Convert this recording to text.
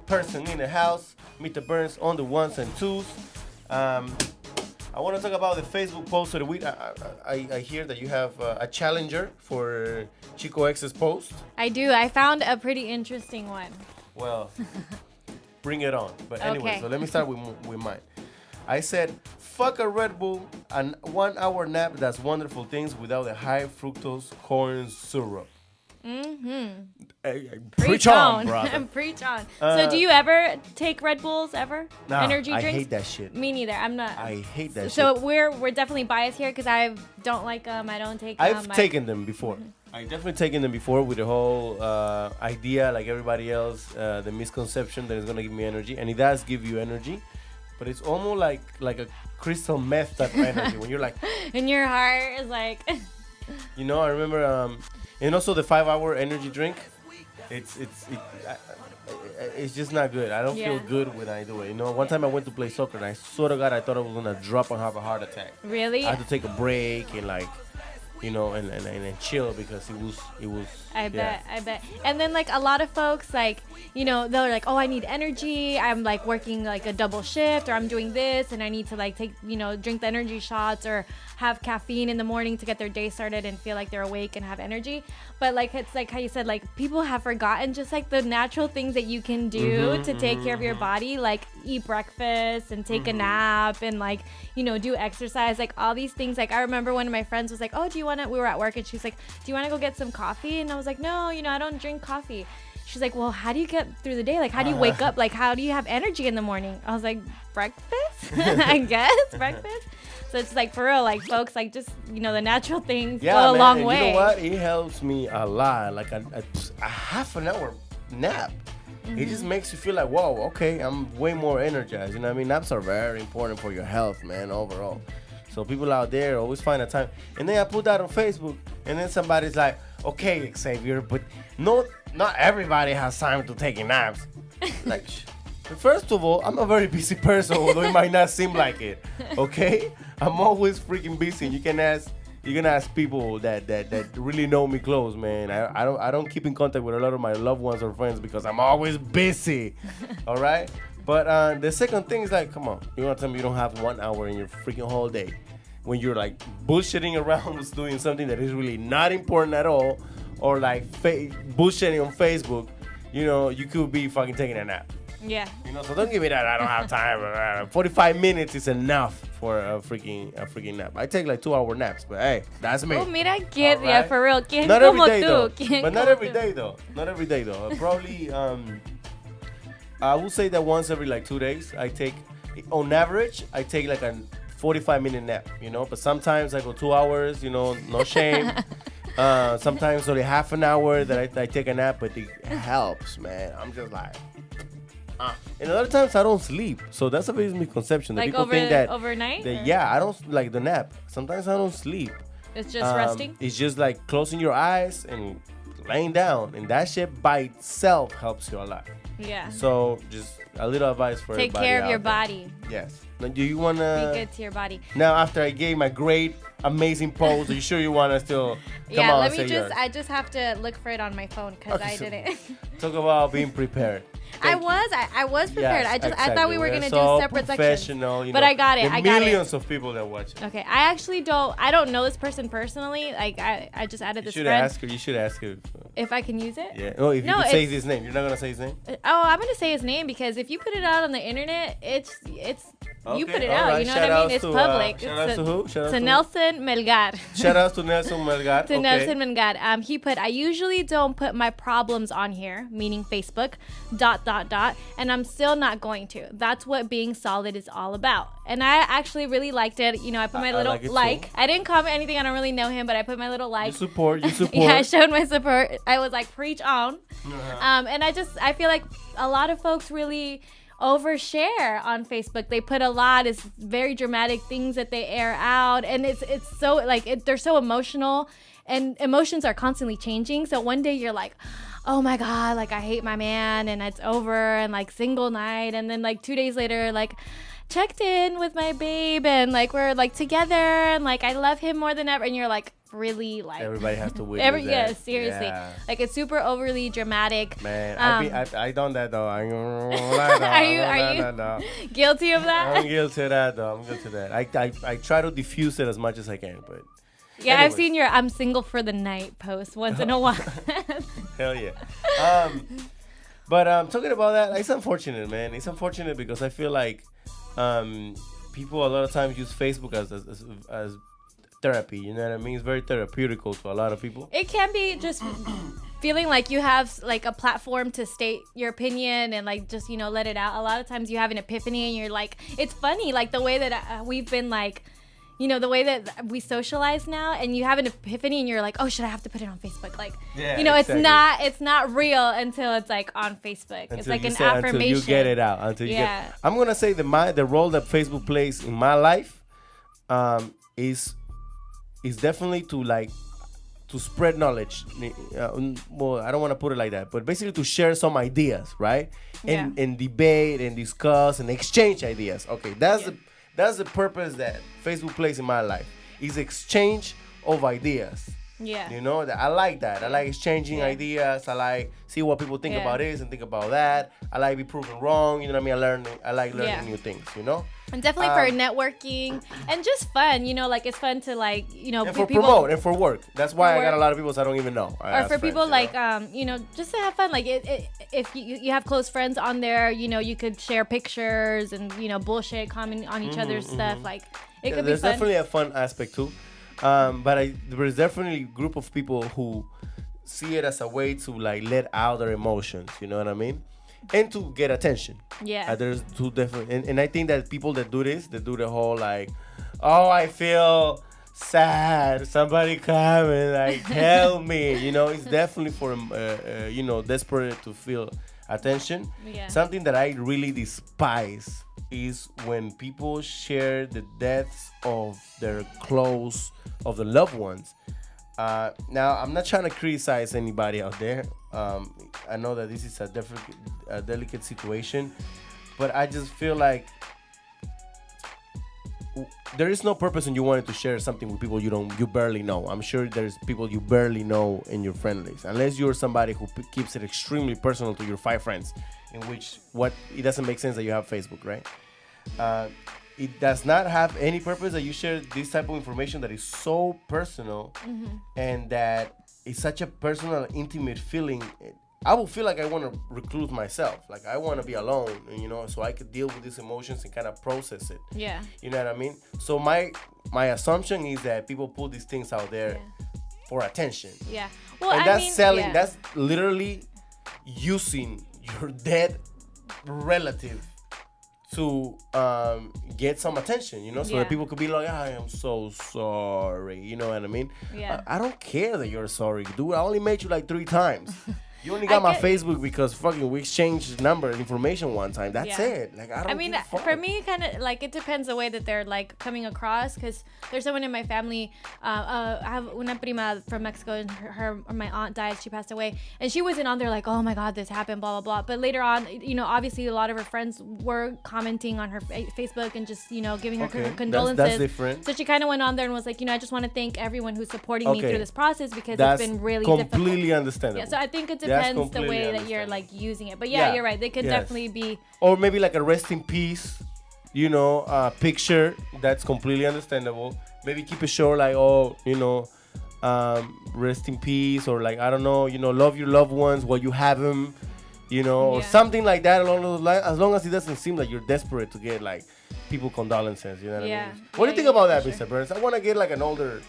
person in the house. Meet the Burns on the ones and twos. I want to talk about the Facebook post of the week. I hear that you have a challenger for Chico X's post. I do. I found a pretty interesting one. Well, bring it on. But anyway, Okay. so let me start with mine. I said, fuck a Red Bull and 1 hour nap does wonderful things without the high fructose corn syrup. Preach on, brother. Preach on. So do you ever take Red Bulls ever? Nah, Energy drinks? I hate that shit. Me neither. I'm not. I hate that shit. So we're definitely biased here because I don't like them. I don't take them. I've taken them before. I've definitely taken them before with the whole idea, like everybody else, the misconception that it's gonna give me energy, and it does give you energy, but it's almost like a crystal meth type of energy when you're like, and your heart is like, you know. I remember, and also the 5 hour energy drink. It's just not good. I don't feel good when I do it. You know, one time I went to play soccer and I swear to God I thought I was gonna drop and have a heart attack. Really? I had to take a break and like, you know, and chill because it was. I bet. And then like a lot of folks like, you know, they're like, oh, I need energy. I'm like working like a double shift or I'm doing this and I need to like take, you know, drink the energy shots or have caffeine in the morning to get their day started and feel like they're awake and have energy. But like, it's like how you said, like people have forgotten just like the natural things that you can do to take care of your body, like eat breakfast and take a nap and like, you know, do exercise, like all these things. Like I remember one of my friends was like, oh, we were at work and she's like, do you want to go get some coffee? And I was like, no, you know, I don't drink coffee. She's like, well, how do you get through the day? Like, how do you wake up? Like, how do you have energy in the morning? I was like, breakfast? I guess, breakfast. So it's like, for real, like, folks, like, just, you know, the natural things go a long way. You know what? It helps me a lot. Like, a half an hour nap. It just makes you feel like, whoa, okay, I'm way more energized. You know what I mean? Naps are very important for your health, man, overall. So people out there always find a time. And then I put that on Facebook, and then somebody's like, okay, Xavier, but not everybody has time to take naps. Like, first of all, I'm a very busy person, although it might not seem like it. Okay? I'm always freaking busy. You can ask people that really know me close, man. I don't keep in contact with a lot of my loved ones or friends because I'm always busy. All right? But the second thing is like, come on, you want to tell me you don't have 1 hour in your freaking whole day when you're like bullshitting around doing something that is really not important at all, or like bullshitting on Facebook, you know, you could be fucking taking a nap. Yeah. You know, so don't give me that. I don't have time. 45 minutes is enough for a freaking nap. I take like 2 hour naps, but hey, that's me. Oh, mira, get right? for real. Not every day though. But not every day though. Not every day though. Probably I will say that once every like 2 days, I take, on average, I take like a 45-minute nap, you know. But sometimes I go 2 hours, you know, no shame. Sometimes only half an hour that I take a nap, but it helps, man. I'm just like, and other times I don't sleep, so that's a big misconception. That like people think that overnight. Yeah, I don't like the nap. Sometimes I don't sleep. It's just resting. It's just like closing your eyes and laying down, and that shit by itself helps you a lot. Yeah. So just a little advice for take everybody care of out your there. body. Yes. Now, do you wanna be good to your body? Now, after I gave my great, amazing pose, are you sure you wanna still come yeah, on let and me say just. yours? I just have to look for it on my phone because I didn't. Talk about being prepared. I was prepared. Yes, I thought we were gonna so do separate sections. You but know, I got it. the I got it. millions of people that watch it. Okay, I actually don't know this person personally. Like I just added this friend. You should ask her. If I can use it? Yeah. Oh, if you could say his name. You're not gonna say his name? Oh, I'm gonna say his name because if you put it out on the internet, it's okay, you put it out. Right. You know what I mean? It's public. Shout out to who? To Nelson Melgar. Shout out to Nelson Melgar. To Nelson Melgar. He put, I usually don't put my problems on here, meaning Facebook, ... And I'm still not going to. That's what being solid is all about. And I actually really liked it. You know, I put my little like. I didn't comment anything. I don't really know him, but I put my little like. You support. Yeah, I showed my support. I was like, preach on. And I feel like a lot of folks really overshare on Facebook. They put a lot. It's very dramatic things that they air out, and it's so like they're so emotional, and emotions are constantly changing. So one day you're like, oh my god, like I hate my man, and it's over, and like single night, and then like 2 days later, like checked in with my babe, and like we're like together, and like I love him more than ever, and you're like, really like everybody has to witness that. yeah, seriously. Yeah. Like it's super overly dramatic. Man, I done that though. I ain't gonna lie, though. Are you No. guilty of that? I'm guilty of that though. I'm guilty of that. I try to diffuse it as much as I can, but Yeah, anyways. I've seen your "I'm single for the night" post once in a while. Hell yeah. But talking about that, it's unfortunate, man. It's unfortunate because I feel like people a lot of times use Facebook as therapy. You know what I mean? It's very therapeutical to a lot of people. It can be just feeling like you have like a platform to state your opinion and like just let it out. A lot of times you have an epiphany and you're like, it's funny like the way that we've been like. The way that we socialize now, and you have an epiphany, and you're like, "Oh, should I have to put it on Facebook?" Like, exactly. it's not real until it's like on Facebook. It's like an affirmation. Until you get it out. I'm gonna say the role that Facebook plays in my life, is definitely to spread knowledge. Well, I don't want to put it like that, but basically to share some ideas, right? And debate and discuss and exchange ideas. Okay, that's the purpose that Facebook plays in my life. Is exchange of ideas. Yeah. That I like that. I like exchanging ideas. I like see what people think about this and think about that. I like be proven wrong. You know what I mean? I like learning new things. And definitely for networking and just fun. Like it's fun to and for promote and for work. That's why I got a lot of people I don't even know. Or for people just to have fun. Like if you have close friends on there, you could share pictures and bullshit, comment on each other's stuff. Like it could be there's fun. Definitely a fun aspect too. But there's definitely a group of people who see it as a way to let out their emotions. You know what I mean? And to get attention. Yeah. There's two different, and I think that people that do this, they do the whole oh, I feel sad. Somebody come and help me. It's definitely for desperate to feel attention. Yeah. Something that I really despise is when people share the deaths of their of the loved ones. Now, I'm not trying to criticize anybody out there. I know that this is a delicate situation, but I just feel like there is no purpose when you wanted to share something with people you barely know. I'm sure there's people you barely know in your friend list, unless you're somebody who keeps it extremely personal to your 5 friends, in which it doesn't make sense that you have Facebook, right? It does not have any purpose that you share this type of information that is so personal and that is such a personal, intimate feeling. I will feel like I want to recluse myself. Like I want to be alone, so I could deal with these emotions and kind of process it. Yeah. You know what I mean? So my assumption is that people put these things out there for attention. Yeah. Well, and that's selling. That's literally using your dead relative to get some attention, so that people could be like, I am so sorry, you know what I mean? Yeah. I don't care that you're sorry, dude. I only met you 3 times. You only got my Facebook because fucking we exchanged information one time. That's it. I mean, for me, kind of it depends the way that they're coming across. Because there's someone in my family. I have una prima from Mexico, and my aunt died. She passed away, and she wasn't on there oh my god, this happened, blah blah blah. But later on, obviously a lot of her friends were commenting on her Facebook and just giving her condolences. That's different. So she kind of went on there and was like, I just want to thank everyone who's supporting me through this process because that's it's been really completely difficult. understandable. Yeah, so I think it depends the way that you're using it, but you're right, they could definitely be, or maybe a rest in peace picture. That's completely understandable. Maybe keep it short, rest in peace, or I don't know, love your loved ones while you have them, or something like that along those lines, as long as it doesn't seem like you're desperate to get people condolences, you know what I mean? What do you think about that, Mr. Burns? I want to get an older